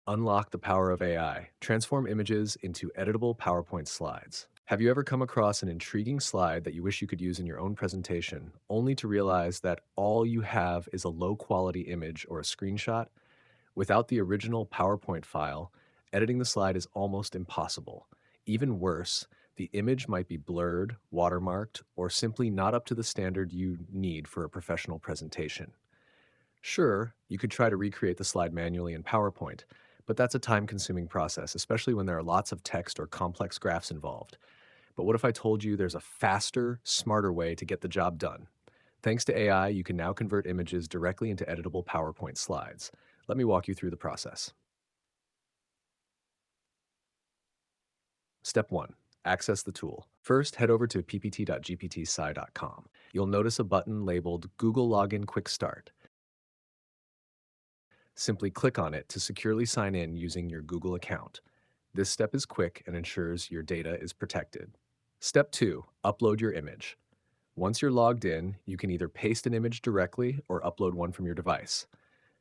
Unlock the power of AI. Transform images into editable PowerPoint slides. Have you ever come across an intriguing slide that you wish you could use in your own presentation, only to realize that all you have is a low quality image or a screenshot? Without the original PowerPoint file, editing the slide is almost impossible. Even worse, the image might be blurred, watermarked, or simply not up to the standard you need for a professional presentation. Sure, you could try to recreate the slide manually in PowerPoint, but that's a time-consuming process, especially when there are lots of text or complex graphs involved. But what if I told you there's a faster, smarter way to get the job done? Thanks to AI, you can now convert images directly into editable PowerPoint slides. Let me walk you through the process. Step 1. Access the tool. First, head over to ppt.gptsci.com. You'll notice a button labeled Google Login Quick Start. Simply click on it to securely sign in using your Google account. This step is quick and ensures your data is protected. Step 2. Upload your image. Once you're logged in, you can either paste an image directly or upload one from your device.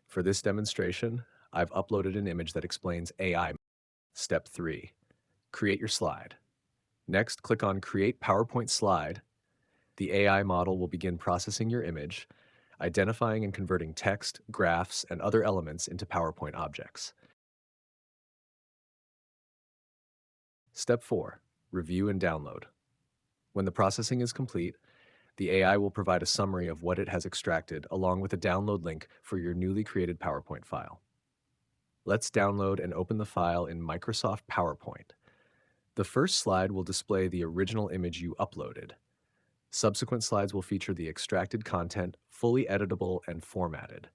For this demonstration, I've uploaded an image that explains AI. Step 3. Create your slide. Next, click on Create PowerPoint Slide. The AI model will begin processing your image, identifying and converting text, graphs, and other elements into PowerPoint objects. Step 4. Review and download. When the processing is complete, the AI will provide a summary of what it has extracted along with a download link for your newly created PowerPoint file. Let's download and open the file in Microsoft PowerPoint. The first slide will display the original image you uploaded. Subsequent slides will feature the extracted content, fully editable and formatted.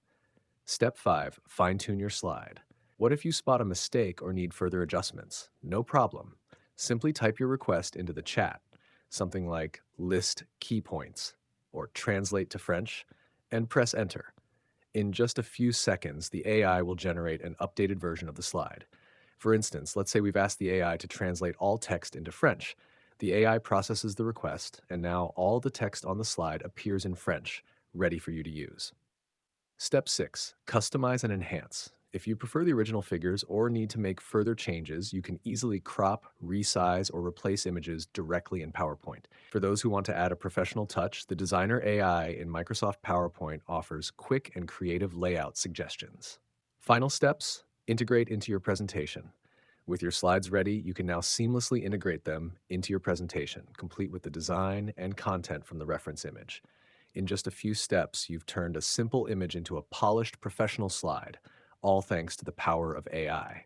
Step 5. Fine-tune your slide. What if you spot a mistake or need further adjustments? No problem. Simply type your request into the chat, something like list key points or translate to French, and press enter. In just a few seconds, the AI will generate an updated version of the slide. For instance, let's say we've asked the AI to translate all text into French. The AI processes the request, and now all the text on the slide appears in French, ready for you to use. Step 6. Customize and enhance. If you prefer the original figures or need to make further changes, you can easily crop, resize, or replace images directly in PowerPoint. For those who want to add a professional touch, the Designer AI in Microsoft PowerPoint offers quick and creative layout suggestions. Final steps: integrate into your presentation. With your slides ready, you can now seamlessly integrate them into your presentation, complete with the design and content from the reference image. In just a few steps, you've turned a simple image into a polished professional slide, all thanks to the power of AI.